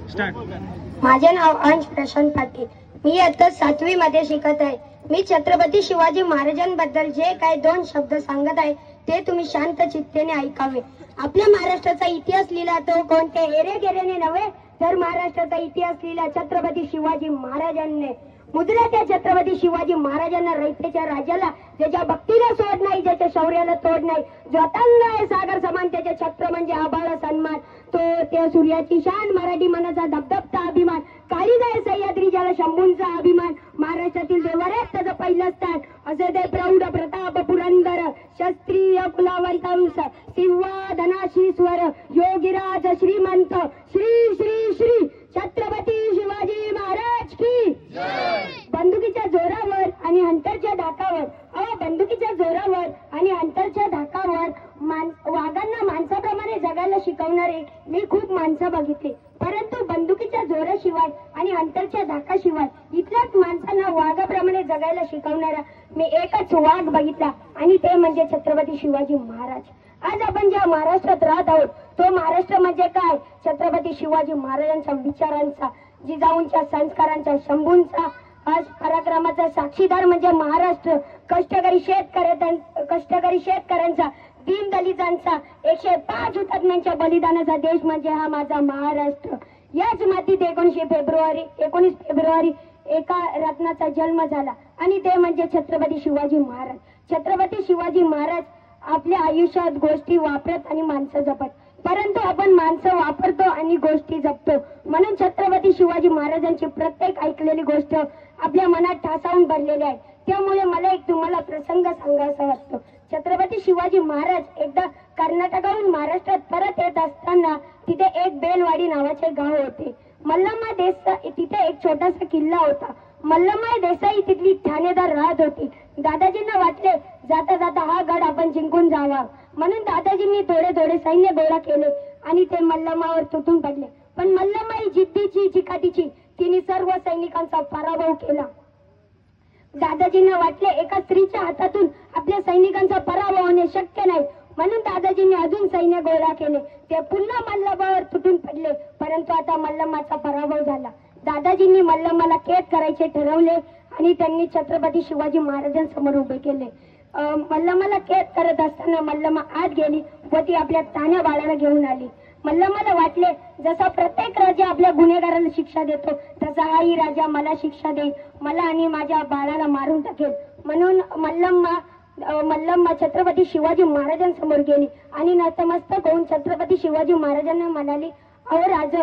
Start. माझे नाव अंश प्रशांत पाटील. मी आता 7वी मध्ये शिकत आहे. मी छत्रपती शिवाजी महाराजांबद्दल जे काही 2 शब्द सांगत आहे ते तुम्ही शांत चित्तेने ऐकावे. आपल्या महाराष्ट्राचा इतिहास लिहिला तो कोणत्या एरेगेरेने नव्हे, तर महाराष्ट्राचा इतिहास लिहिला छत्रपती शिवाजी महाराजांनी. मुद्रा त्या छत्रपती शिवाजी महाराजांना रयतेच्या राजाला, ज्याच्या भक्तीला सोड नाही, ज्याच्या शौर्याला तोड नाही, जो अतंग आहे सागर समान, त्याचे छत्र म्हणजे आभाळ सन्मान. तो त्या सूर्याची शान, मराठी मनाचा धबधबता अभिमान, काळीदाय सह्याद्री ज्याला शंभूंचा अभिमान, महाराष्ट्रातील देवाऱ्यात त्याचं पहिलं स्थान. असे ते प्रौढ प्रताप पुरंदर, क्षत्रिय कुलावंतांस सिंहाधनाशीश्वर, योगीराज श्रीमंत, श्री श्री श्री छत्रपती शिवाजी महाराज की. बंदुकीच्या जोरावर आणि अंतरच्या धाकावर, बंदुकीच्या जोरावर आणि अंतरच्या धाकावर वाघांना माणसाप्रमाणे जगायला शिकवणारे मी खूप माणसं बघितली, परंतु बंदुकीच्या जोराशिवाय आणि अंतरच्या धाकाशिवाय इथल्याच माणसांना वाघाप्रमाणे जगायला शिकवणारा मी एकच वाघ बघितला, आणि ते म्हणजे छत्रपती शिवाजी महाराज. आज आपण ज्या महाराष्ट्रात राहत आहोत तो महाराष्ट्र म्हणजे काय? छत्रपती शिवाजी महाराजांच्या विचारांचा, जिजाऊंच्या संस्कारांचा, शंभूंचा पराक्रमाचा साक्षीदार म्हणजे महाराष्ट्र. कष्टकरी शेतकऱ्यांचा, दीनदलितांचा, 105 हुतात्म्यांच्या बलिदानाचा देश म्हणजे हा माझा महाराष्ट्र. याच मातीत 19 फेब्रुवारी एका रत्नाचा जन्म झाला, आणि ते म्हणजे छत्रपती शिवाजी महाराज. छत्रपती शिवाजी महाराज आपल्या आयुष्यात गोष्टी वापरत आणि माणसं जपत, परंतु आपण माणसं वापरतो आणि गोष्टी जपतो. म्हणून छत्रपती शिवाजी महाराजांची प्रत्येक ऐकलेली गोष्ट आपल्या मनात ठासावून भरलेली आहे. त्यामुळे मला एक तुम्हाला प्रसंग सांगायचा वाटतो. छत्रपती शिवाजी महाराज एकदा कर्नाटकाहून महाराष्ट्रात परत येत असताना तिथे एक बेलवाडी नावाचे गाव होते. मल्लम्मा देसाई तिथे एक छोटासा किल्ला होता. मल्लम्मा देसाई तिथली ठाणेदार राहत होती. दादाजींना वाटले जाता जाता हा गड आपण जिंकून जावा, म्हणून दादाजींनी थोडे सैन्य गोळा केले आणि ते मल्लम्मावर तुटून पडले. पण मल्लम्मा ही जिद्दीची, चिकाटीची, तिने सर्व सैनिकांचा पराभव केला. दादाजींना वाटले एका स्त्रीच्या हातातून आपल्या सैनिकांचा पराभव होणे शक्य नाही, म्हणून दादाजींनी अजून सैन्य गोळा केले. ते पुन्हा मल्लम्मावर तुटून पडले, परंतु आता मल्लम्माचा पराभव झाला. दादाजींनी मल्लम्माला कैद करायचे ठरवले आणि त्यांनी छत्रपती शिवाजी महाराजांसमोर उभे केले. मल्लम्माला कैद करत असताना मल्लम्मा आत गेली व ती आपल्या तान्या बाळाला घेऊन आली. मल्लम्माला वाटले जसा प्रत्येक राजा आपल्या गुन्हेगाराला शिक्षा देतो तसा हाही राजा मला शिक्षा देईल, मला आणि माझ्या बाळाला मारून टाकेल. म्हणून मल्लम्मा छत्रपती शिवाजी महाराजांसमोर गेली आणि नतमस्तक होऊन छत्रपती शिवाजी महाराजांना म्हणाली, अहो राज,